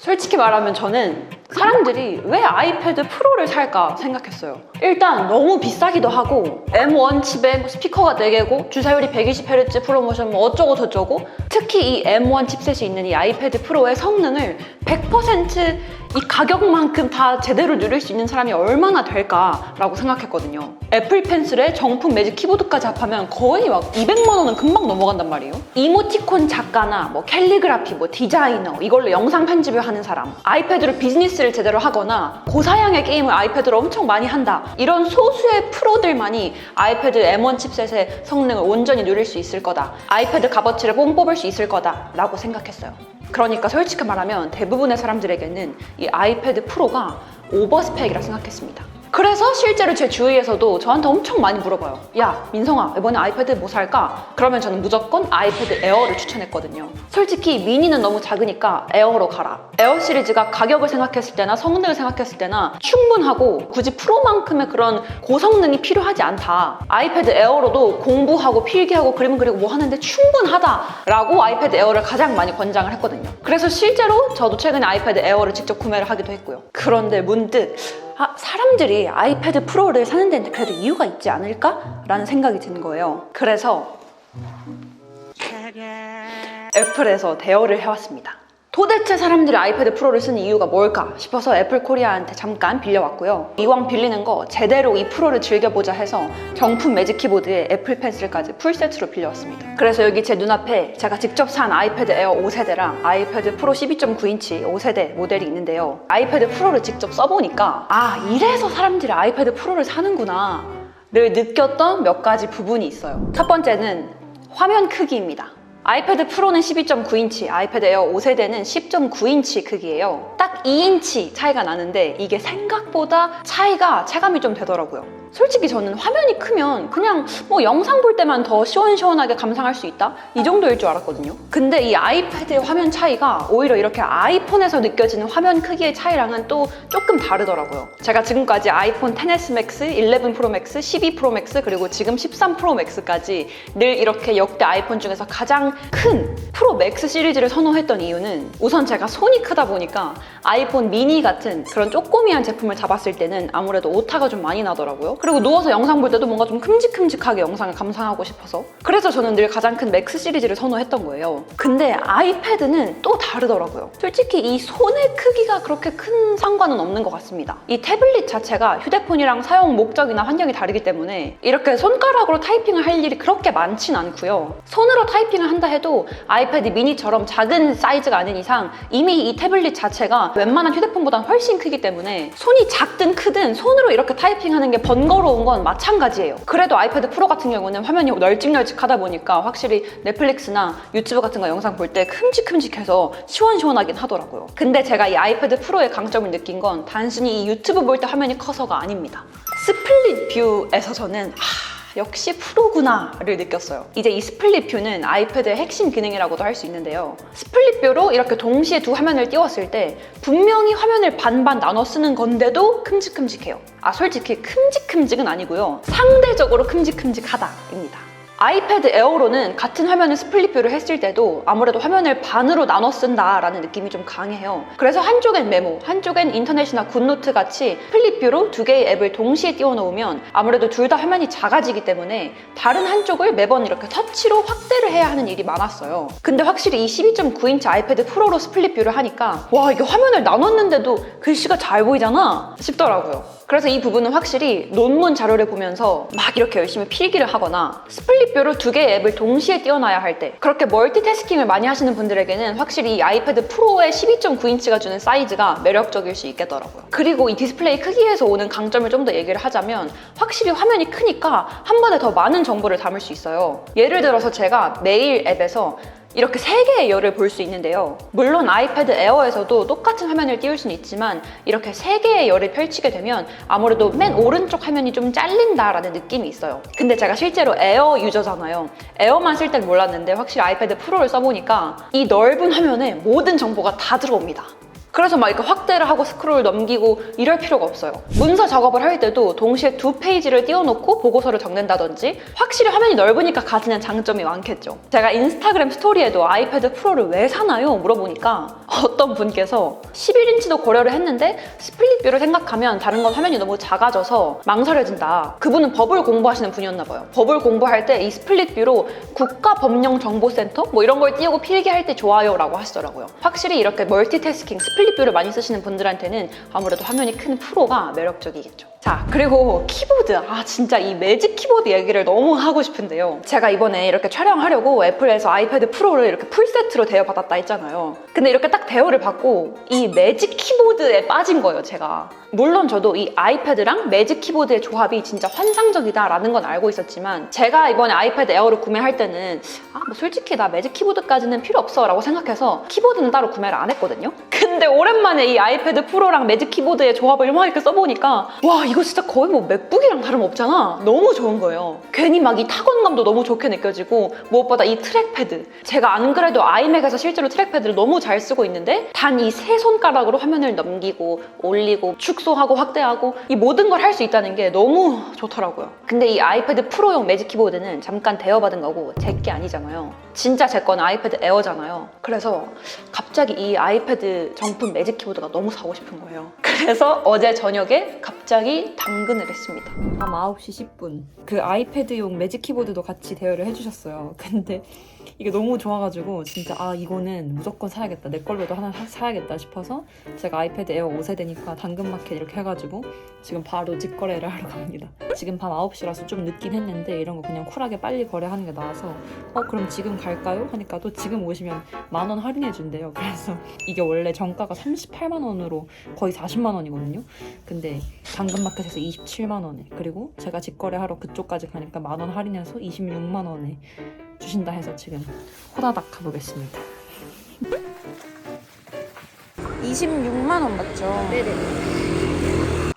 솔직히 말하면 저는 사람들이 왜 아이패드 프로를 살까 생각했어요. 일단 너무 비싸기도 하고 M1 칩에 뭐 스피커가 4개고 주사율이 120Hz 프로모션 뭐 어쩌고 저쩌고, 특히 이 M1 칩셋이 있는 이 아이패드 프로의 성능을 100% 이 가격만큼 다 제대로 누릴 수 있는 사람이 얼마나 될까라고 생각했거든요. 애플 펜슬에 정품 매직 키보드까지 합하면 거의 막 200만 원은 금방 넘어간단 말이에요. 이모티콘 작가나 뭐 캘리그라피, 뭐 디자이너, 이걸로 영상 편집을 하는 사람, 아이패드로 비즈니스를 제대로 하거나 고사양의 게임을 아이패드로 엄청 많이 한다, 이런 소수의 프로들만이 아이패드 M1 칩셋의 성능을 온전히 누릴 수 있을 거다, 아이패드 값어치를 뽕 뽑을 수 있을 거다 라고 생각했어요. 그러니까 솔직히 말하면 대부분의 사람들에게는 이 아이패드 프로가 오버스펙이라 생각했습니다. 그래서 실제로 제 주위에서도 저한테 엄청 많이 물어봐요. 야, 민성아, 이번에 아이패드 뭐 살까? 그러면 저는 무조건 아이패드 에어를 추천했거든요. 솔직히 미니는 너무 작으니까 에어로 가라. 에어 시리즈가 가격을 생각했을 때나 성능을 생각했을 때나 충분하고 굳이 프로만큼의 그런 고성능이 필요하지 않다. 아이패드 에어로도 공부하고 필기하고 그림 그리고 뭐 하는데 충분하다라고 아이패드 에어를 가장 많이 권장을 했거든요. 그래서 실제로 저도 최근에 아이패드 에어를 직접 구매를 하기도 했고요. 그런데 문득 사람들이 아이패드 프로를 사는 데는 그래도 이유가 있지 않을까? 라는 생각이 드는 거예요. 그래서 애플에서 대여를 해왔습니다. 도대체 사람들이 아이패드 프로를 쓰는 이유가 뭘까 싶어서 애플 코리아한테 잠깐 빌려왔고요. 이왕 빌리는 거 제대로 이 프로를 즐겨보자 해서 정품 매직 키보드에 애플 펜슬까지 풀세트로 빌려왔습니다. 그래서 여기 제 눈앞에 제가 직접 산 아이패드 에어 5세대랑 아이패드 프로 12.9인치 5세대 모델이 있는데요. 아이패드 프로를 직접 써보니까 이래서 사람들이 아이패드 프로를 사는구나 를 느꼈던 몇 가지 부분이 있어요. 첫 번째는 화면 크기입니다. 아이패드 프로는 12.9인치, 아이패드 에어 5세대는 10.9인치 크기예요. 딱 2인치 차이가 나는데 이게 생각보다 차이가 체감이 좀 되더라고요. 솔직히 저는 화면이 크면 그냥 뭐 영상 볼 때만 더 시원시원하게 감상할 수 있다? 이 정도일 줄 알았거든요. 근데 이 아이패드의 화면 차이가 오히려 이렇게 아이폰에서 느껴지는 화면 크기의 차이랑은 또 조금 다르더라고요. 제가 지금까지 아이폰 XS Max, 11 Pro Max, 12 Pro Max, 그리고 지금 13 Pro Max까지 늘 이렇게 역대 아이폰 중에서 가장 큰 프로 맥스 시리즈를 선호했던 이유는 우선 제가 손이 크다 보니까 아이폰 미니 같은 그런 쪼꼬미한 제품을 잡았을 때는 아무래도 오타가 좀 많이 나더라고요. 그리고 누워서 영상 볼 때도 뭔가 좀 큼직큼직하게 영상을 감상하고 싶어서, 그래서 저는 늘 가장 큰 맥스 시리즈를 선호했던 거예요. 근데 아이패드는 또 다르더라고요. 솔직히 이 손의 크기가 그렇게 큰 상관은 없는 것 같습니다. 이 태블릿 자체가 휴대폰이랑 사용 목적이나 환경이 다르기 때문에 이렇게 손가락으로 타이핑을 할 일이 그렇게 많진 않고요. 손으로 타이핑을 한다 해도 아이패드 미니처럼 작은 사이즈가 아닌 이상 이미 이 태블릿 자체가 웬만한 휴대폰보다 훨씬 크기 때문에 손이 작든 크든 손으로 이렇게 타이핑하는 게 번거로운 건 마찬가지예요. 그래도 아이패드 프로 같은 경우는 화면이 널찍널찍하다 보니까 확실히 넷플릭스나 유튜브 같은 거 영상 볼 때 큼직큼직해서 시원시원하긴 하더라고요. 근데 제가 이 아이패드 프로의 강점을 느낀 건 단순히 이 유튜브 볼 때 화면이 커서가 아닙니다. 스플릿 뷰에서 저는 역시 프로구나를 느꼈어요. 이제 이 스플릿 뷰는 아이패드의 핵심 기능이라고도 할 수 있는데요. 스플릿 뷰로 이렇게 동시에 두 화면을 띄웠을 때 분명히 화면을 반반 나눠 쓰는 건데도 큼직큼직해요. 솔직히 큼직큼직은 아니고요. 상대적으로 큼직큼직하다입니다. 아이패드 에어로는 같은 화면을 스플릿 뷰를 했을 때도 아무래도 화면을 반으로 나눠 쓴다라는 느낌이 좀 강해요. 그래서 한쪽엔 메모, 한쪽엔 인터넷이나 굿노트 같이 스플릿 뷰로 두 개의 앱을 동시에 띄워놓으면 아무래도 둘 다 화면이 작아지기 때문에 다른 한쪽을 매번 이렇게 터치로 확대를 해야 하는 일이 많았어요. 근데 확실히 이 12.9인치 아이패드 프로로 스플릿 뷰를 하니까 와, 이게 화면을 나눴는데도 글씨가 잘 보이잖아 싶더라고요. 그래서 이 부분은 확실히 논문 자료를 보면서 막 이렇게 열심히 필기를 하거나 스플릿 뷰로 두 개의 앱을 동시에 띄워놔야 할 때, 그렇게 멀티태스킹을 많이 하시는 분들에게는 확실히 이 아이패드 프로의 12.9인치가 주는 사이즈가 매력적일 수 있겠더라고요. 그리고 이 디스플레이 크기에서 오는 강점을 좀 더 얘기를 하자면 확실히 화면이 크니까 한 번에 더 많은 정보를 담을 수 있어요. 예를 들어서 제가 메일 앱에서 이렇게 3개의 열을 볼 수 있는데요. 물론 아이패드 에어에서도 똑같은 화면을 띄울 수는 있지만 이렇게 3개의 열을 펼치게 되면 아무래도 맨 오른쪽 화면이 좀 잘린다라는 느낌이 있어요. 근데 제가 실제로 에어 유저잖아요. 에어만 쓸 땐 몰랐는데 확실히 아이패드 프로를 써보니까 이 넓은 화면에 모든 정보가 다 들어옵니다. 그래서 막 이렇게 확대를 하고 스크롤 넘기고 이럴 필요가 없어요. 문서 작업을 할 때도 동시에 두 페이지를 띄워놓고 보고서를 적는다든지 확실히 화면이 넓으니까 가지는 장점이 많겠죠. 제가 인스타그램 스토리에도 아이패드 프로를 왜 사나요? 물어보니까 어떤 분께서 11인치도 고려를 했는데 스플릿 뷰를 생각하면 다른 건 화면이 너무 작아져서 망설여진다. 그분은 법을 공부하시는 분이었나 봐요. 법을 공부할 때 이 스플릿 뷰로 국가법령정보센터 뭐 이런 걸 띄우고 필기할 때 좋아요 라고 하시더라고요. 확실히 이렇게 멀티태스킹, 스플릿 뷰를 많이 쓰시는 분들한테는 아무래도 화면이 큰 프로가 매력적이겠죠. 자, 그리고 키보드. 진짜 이 매직 키보드 얘기를 너무 하고 싶은데요. 제가 이번에 이렇게 촬영하려고 애플에서 아이패드 프로를 이렇게 풀세트로 대여받았다 했잖아요. 근데 이렇게 딱 대여를 받고 이 매직 키보드에 빠진 거예요, 제가. 물론 저도 이 아이패드랑 매직 키보드의 조합이 진짜 환상적이다라는 건 알고 있었지만 제가 이번에 아이패드 에어를 구매할 때는 뭐 솔직히 나 매직 키보드까지는 필요 없어 라고 생각해서 키보드는 따로 구매를 안 했거든요. 근데 오랜만에 이 아이패드 프로랑 매직 키보드의 조합을 막 이렇게 써보니까 와, 이거 진짜 거의 뭐 맥북이랑 다름없잖아. 너무 좋은 거예요. 괜히 막 이 타건감도 너무 좋게 느껴지고 무엇보다 이 트랙패드, 제가 안 그래도 아이맥에서 실제로 트랙패드를 너무 잘 쓰고 있는데 단 이 세 손가락으로 화면을 넘기고 올리고 축소하고 확대하고 이 모든 걸 할 수 있다는 게 너무 좋더라고요. 근데 이 아이패드 프로용 매직 키보드는 잠깐 대여받은 거고 제 게 아니잖아요. 진짜 제 거는 아이패드 에어잖아요. 그래서 갑자기 이 아이패드 정품 매직 키보드가 너무 사고 싶은 거예요. 그래서 어제 저녁에 갑자기 당근을 했습니다. 밤 9시 10분. 그 아이패드용 매직 키보드도 같이 대여를 해주셨어요. 근데 이게 너무 좋아가지고 진짜 이거는 무조건 사야겠다, 내 걸로도 하나 사야겠다 싶어서 제가 아이패드 에어 5세대니까 당근마켓 이렇게 해가지고 지금 바로 직거래를 하러 갑니다. 지금 밤 9시라서 좀 늦긴 했는데 이런 거 그냥 쿨하게 빨리 거래하는 게 나아서 그럼 지금 갈까요? 하니까 또 지금 오시면 10,000원 할인해 준대요. 그래서 이게 원래 정가가 38만 원으로 거의 40만 원이거든요. 근데 당근마켓에서 27만 원에, 그리고 제가 직거래하러 그쪽까지 가니까 10,000원 할인해서 26만 원에 주신다 해서 지금 호다닥 가보겠습니다. 26만 원 맞죠? 네네.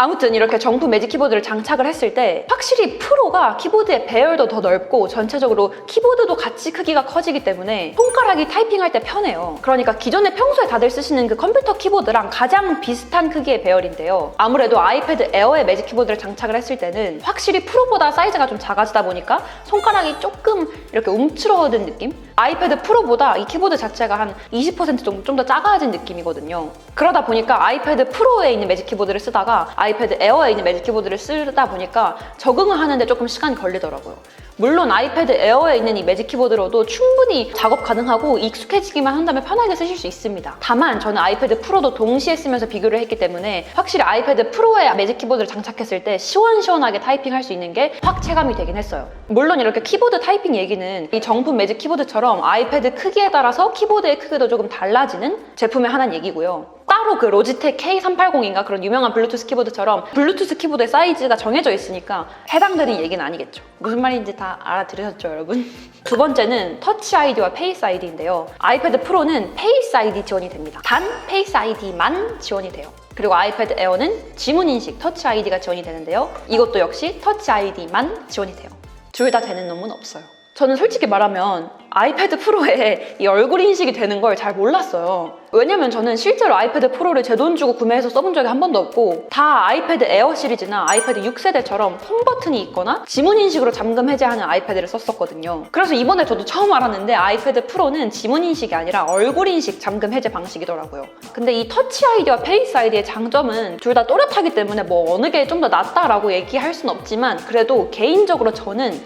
아무튼 이렇게 정품 매직 키보드를 장착을 했을 때 확실히 프로가 키보드의 배열도 더 넓고 전체적으로 키보드도 같이 크기가 커지기 때문에 손가락이 타이핑할 때 편해요. 그러니까 기존에 평소에 다들 쓰시는 그 컴퓨터 키보드랑 가장 비슷한 크기의 배열인데요. 아무래도 아이패드 에어의 매직 키보드를 장착을 했을 때는 확실히 프로보다 사이즈가 좀 작아지다 보니까 손가락이 조금 이렇게 움츠러든 느낌? 아이패드 프로보다 이 키보드 자체가 한 20% 정도 좀 더 작아진 느낌이거든요. 그러다 보니까 아이패드 프로에 있는 매직 키보드를 쓰다가 아이패드 에어에 있는 매직 키보드를 쓰다 보니까 적응을 하는데 조금 시간이 걸리더라고요. 물론 아이패드 에어에 있는 이 매직 키보드로도 충분히 작업 가능하고 익숙해지기만 한다면 편하게 쓰실 수 있습니다. 다만 저는 아이패드 프로도 동시에 쓰면서 비교를 했기 때문에 확실히 아이패드 프로에 매직 키보드를 장착했을 때 시원시원하게 타이핑할 수 있는 게 확 체감이 되긴 했어요. 물론 이렇게 키보드 타이핑 얘기는 이 정품 매직 키보드처럼 아이패드 크기에 따라서 키보드의 크기도 조금 달라지는 제품의 하나는 얘기고요. 따로 그 로지텍 K380인가 그런 유명한 블루투스 키보드처럼 블루투스 키보드의 사이즈가 정해져 있으니까 해당되는 얘기는 아니겠죠. 무슨 말인지 다 알아들으셨죠, 여러분? 두 번째는 터치 아이디와 페이스 아이디인데요. 아이패드 프로는 페이스 아이디 지원이 됩니다. 단 페이스 아이디만 지원이 돼요. 그리고 아이패드 에어는 지문 인식 터치 아이디가 지원이 되는데요. 이것도 역시 터치 아이디만 지원이 돼요. 둘 다 되는 놈은 없어요. 저는 솔직히 말하면 아이패드 프로에 이 얼굴 인식이 되는 걸 잘 몰랐어요. 왜냐면 저는 실제로 아이패드 프로를 제 돈 주고 구매해서 써본 적이 한 번도 없고 다 아이패드 에어 시리즈나 아이패드 6세대처럼 홈 버튼이 있거나 지문 인식으로 잠금 해제하는 아이패드를 썼었거든요. 그래서 이번에 저도 처음 알았는데 아이패드 프로는 지문 인식이 아니라 얼굴 인식 잠금 해제 방식이더라고요. 근데 이 터치 아이디와 페이스 아이디의 장점은 둘 다 또렷하기 때문에 뭐 어느 게 좀 더 낫다라고 얘기할 순 없지만 그래도 개인적으로 저는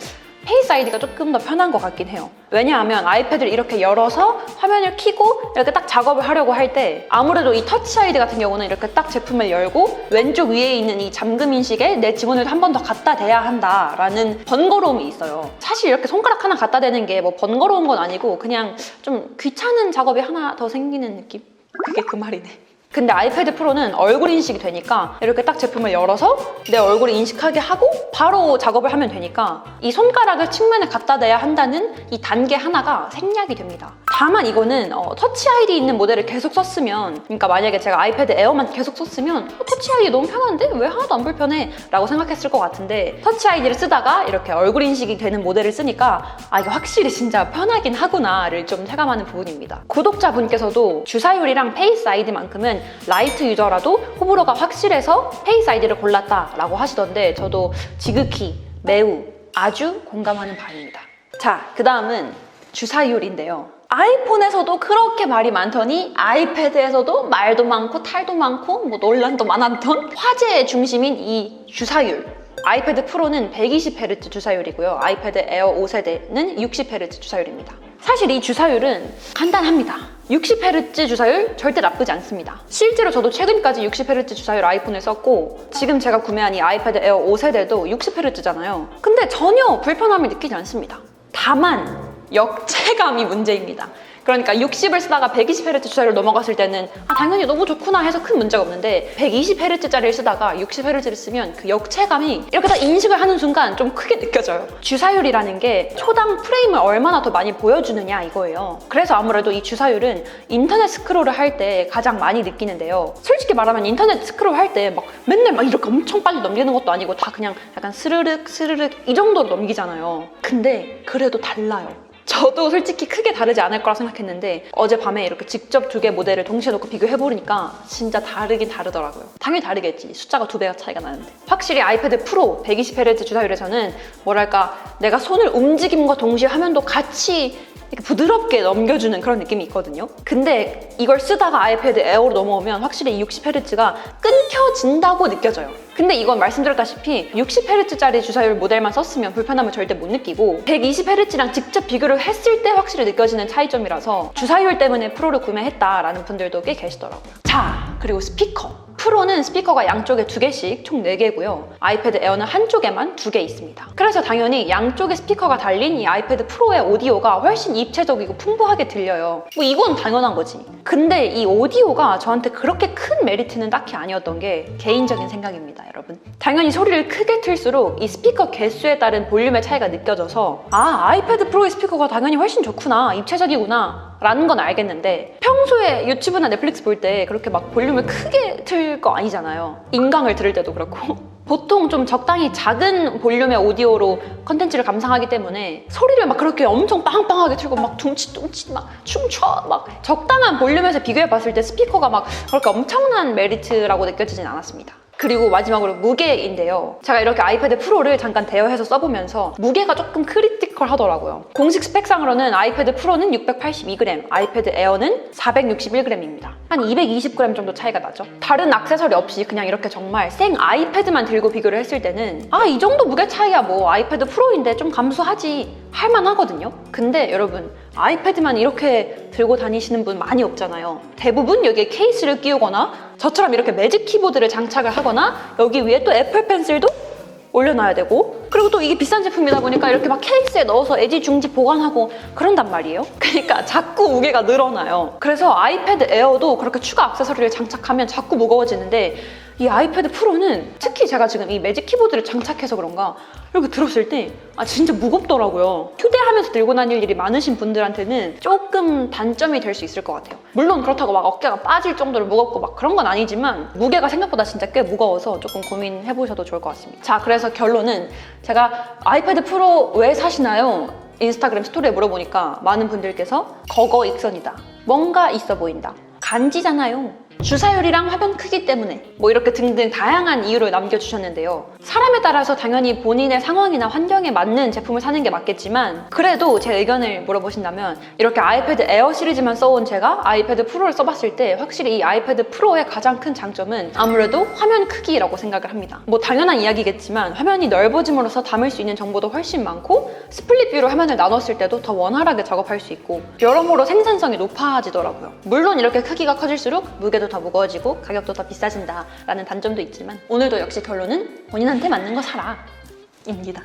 페이스 아이디가 조금 더 편한 것 같긴 해요. 왜냐하면 아이패드를 이렇게 열어서 화면을 켜고 이렇게 딱 작업을 하려고 할 때 아무래도 이 터치 아이디 같은 경우는 이렇게 딱 제품을 열고 왼쪽 위에 있는 이 잠금 인식에 내 지문을 한 번 더 갖다 대야 한다라는 번거로움이 있어요. 사실 이렇게 손가락 하나 갖다 대는 게 뭐 번거로운 건 아니고 그냥 좀 귀찮은 작업이 하나 더 생기는 느낌? 그게 그 말이네. 근데 아이패드 프로는 얼굴 인식이 되니까 이렇게 딱 제품을 열어서 내 얼굴을 인식하게 하고 바로 작업을 하면 되니까 이 손가락을 측면에 갖다 대야 한다는 이 단계 하나가 생략이 됩니다. 다만 이거는 터치 아이디 있는 모델을 계속 썼으면, 그러니까 만약에 제가 아이패드 에어만 계속 썼으면 터치 아이디 너무 편한데 왜 하나도 안 불편해? 라고 생각했을 것 같은데 터치 아이디를 쓰다가 이렇게 얼굴 인식이 되는 모델을 쓰니까 이게 확실히 진짜 편하긴 하구나를 좀 체감하는 부분입니다. 구독자분께서도 주사율이랑 페이스 아이디만큼은 라이트 유저라도 호불호가 확실해서 페이스 아이디를 골랐다라고 하시던데 저도 지극히 매우 아주 공감하는 바입니다. 자, 그 다음은 주사율인데요. 아이폰에서도 그렇게 말이 많더니 아이패드에서도 말도 많고 탈도 많고 뭐 논란도 많았던 화제의 중심인 이 주사율. 아이패드 프로는 120Hz 주사율이고요. 아이패드 에어 5세대는 60Hz 주사율입니다. 사실 이 주사율은 간단합니다. 60Hz 주사율 절대 나쁘지 않습니다. 실제로 저도 최근까지 60Hz 주사율 아이폰을 썼고 지금 제가 구매한 이 아이패드 에어 5세대도 60Hz잖아요. 근데 전혀 불편함을 느끼지 않습니다. 다만 역체감이 문제입니다. 그러니까 60을 쓰다가 120Hz 주사율로 넘어갔을 때는 당연히 너무 좋구나 해서 큰 문제가 없는데 120Hz짜리를 쓰다가 60Hz를 쓰면 그 역체감이 이렇게 다 인식을 하는 순간 좀 크게 느껴져요. 주사율이라는 게 초당 프레임을 얼마나 더 많이 보여주느냐 이거예요. 그래서 아무래도 이 주사율은 인터넷 스크롤을 할 때 가장 많이 느끼는데요. 솔직히 말하면 인터넷 스크롤 할 때 막 맨날 막 이렇게 엄청 빨리 넘기는 것도 아니고 다 그냥 약간 스르륵 스르륵 이 정도로 넘기잖아요. 근데 그래도 달라요. 저도 솔직히 크게 다르지 않을 거라 생각했는데 어젯밤에 이렇게 직접 두 개 모델을 동시에 놓고 비교해보니까 진짜 다르긴 다르더라고요. 당연히 다르겠지. 숫자가 2배가 차이가 나는데. 확실히 아이패드 프로 120Hz 주사율에서는 뭐랄까 내가 손을 움직임과 동시에 화면도 같이 이렇게 부드럽게 넘겨주는 그런 느낌이 있거든요. 근데 이걸 쓰다가 아이패드 에어로 넘어오면 확실히 이 60Hz가 끊겨진다고 느껴져요. 근데 이건 말씀드렸다시피 60Hz짜리 주사율 모델만 썼으면 불편함을 절대 못 느끼고 120Hz랑 직접 비교를 했을 때 확실히 느껴지는 차이점이라서 주사율 때문에 프로를 구매했다라는 분들도 꽤 계시더라고요. 자, 그리고 스피커. 프로는 스피커가 양쪽에 2개씩 총 4개고요. 아이패드 에어는 한쪽에만 2개 있습니다. 그래서 당연히 양쪽에 스피커가 달린 이 아이패드 프로의 오디오가 훨씬 입체적이고 풍부하게 들려요. 뭐 이건 당연한 거지. 근데 이 오디오가 저한테 그렇게 큰 메리트는 딱히 아니었던 게 개인적인 생각입니다, 여러분. 당연히 소리를 크게 틀수록 이 스피커 개수에 따른 볼륨의 차이가 느껴져서 아이패드 프로의 스피커가 당연히 훨씬 좋구나, 입체적이구나 라는 건 알겠는데 평소에 유튜브나 넷플릭스 볼 때 그렇게 막 볼륨을 크게 틀 거 아니잖아요. 인강을 들을 때도 그렇고 보통 좀 적당히 작은 볼륨의 오디오로 컨텐츠를 감상하기 때문에 소리를 막 그렇게 엄청 빵빵하게 틀고 막 둥치둥치 막 춤춰 막 적당한 볼륨에서 비교해 봤을 때 스피커가 막 그렇게 엄청난 메리트라고 느껴지진 않았습니다. 그리고 마지막으로 무게인데요. 제가 이렇게 아이패드 프로를 잠깐 대여해서 써보면서 무게가 조금 크리티컬 하더라고요. 공식 스펙상으로는 아이패드 프로는 682g, 아이패드 에어는 461g입니다. 한 220g 정도 차이가 나죠. 다른 액세서리 없이 그냥 이렇게 정말 생 아이패드만 들고 비교를 했을 때는 이 정도 무게 차이야 뭐 아이패드 프로인데 좀 감수하지 할만하거든요. 근데 여러분 아이패드만 이렇게 들고 다니시는 분 많이 없잖아요. 대부분 여기에 케이스를 끼우거나 저처럼 이렇게 매직 키보드를 장착을 하거나 여기 위에 또 애플 펜슬도 올려놔야 되고 그리고 또 이게 비싼 제품이다 보니까 이렇게 막 케이스에 넣어서 애지중지 보관하고 그런단 말이에요. 그러니까 자꾸 무게가 늘어나요. 그래서 아이패드 에어도 그렇게 추가 액세서리를 장착하면 자꾸 무거워지는데 이 아이패드 프로는 특히 제가 지금 이 매직 키보드를 장착해서 그런가 이렇게 들었을 때 진짜 무겁더라고요. 휴대하면서 들고 다닐 일이 많으신 분들한테는 조금 단점이 될 수 있을 것 같아요. 물론 그렇다고 막 어깨가 빠질 정도로 무겁고 막 그런 건 아니지만 무게가 생각보다 진짜 꽤 무거워서 조금 고민해보셔도 좋을 것 같습니다. 자, 그래서 결론은 제가 아이패드 프로 왜 사시나요? 인스타그램 스토리에 물어보니까 많은 분들께서 거거익선이다, 뭔가 있어 보인다, 간지잖아요, 주사율이랑 화면 크기 때문에 뭐 이렇게 등등 다양한 이유를 남겨주셨는데요. 사람에 따라서 당연히 본인의 상황이나 환경에 맞는 제품을 사는 게 맞겠지만 그래도 제 의견을 물어보신다면 이렇게 아이패드 에어 시리즈만 써온 제가 아이패드 프로를 써봤을 때 확실히 이 아이패드 프로의 가장 큰 장점은 아무래도 화면 크기라고 생각을 합니다. 뭐 당연한 이야기겠지만 화면이 넓어짐으로써 담을 수 있는 정보도 훨씬 많고 스플릿 뷰로 화면을 나눴을 때도 더 원활하게 작업할 수 있고 여러모로 생산성이 높아지더라고요. 물론 이렇게 크기가 커질수록 무게도 더 무거워지고 가격도 더 비싸진다 라는 단점도 있지만 오늘도 역시 결론은 본인한테 맞는 거 사라 입니다.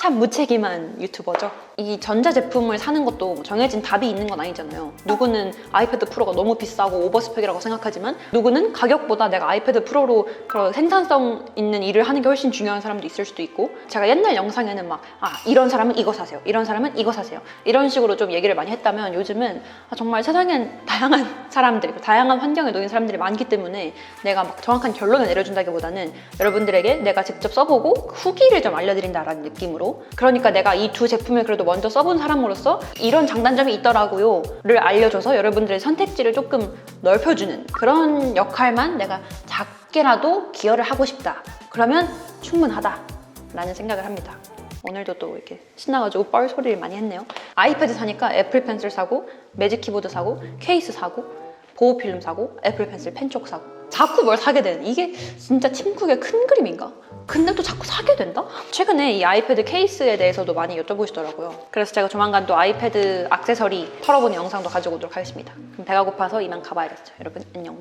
참 무책임한 유튜버죠. 이 전자제품을 사는 것도 정해진 답이 있는 건 아니잖아요. 누구는 아이패드 프로가 너무 비싸고 오버스펙이라고 생각하지만 누구는 가격보다 내가 아이패드 프로로 그런 생산성 있는 일을 하는 게 훨씬 중요한 사람도 있을 수도 있고 제가 옛날 영상에는 막 이런 사람은 이거 사세요, 이런 사람은 이거 사세요 이런 식으로 좀 얘기를 많이 했다면 요즘은 정말 세상엔 다양한 사람들, 다양한 환경에 놓인 사람들이 많기 때문에 내가 막 정확한 결론을 내려준다기보다는 여러분들에게 내가 직접 써보고 후기를 좀 알려드린다라는 느낌으로 그러니까 내가 이 두 제품을 그래도 먼저 써본 사람으로서 이런 장단점이 있더라고요 를 알려줘서 여러분들의 선택지를 조금 넓혀주는 그런 역할만 내가 작게라도 기여를 하고 싶다 그러면 충분하다 라는 생각을 합니다. 오늘도 또 이렇게 신나가지고 뻘 소리를 많이 했네요. 아이패드 사니까 애플 펜슬 사고, 매직 키보드 사고, 케이스 사고, 보호 필름 사고, 애플 펜슬 펜촉 사고. 자꾸 뭘 사게 되는, 이게 진짜 팀쿡의 큰 그림인가? 근데 또 자꾸 사게 된다? 최근에 이 아이패드 케이스에 대해서도 많이 여쭤보시더라고요. 그래서 제가 조만간 또 아이패드 액세서리 털어보는 영상도 가지고 오도록 하겠습니다. 그럼 배가 고파서 이만 가봐야겠죠. 여러분 안녕.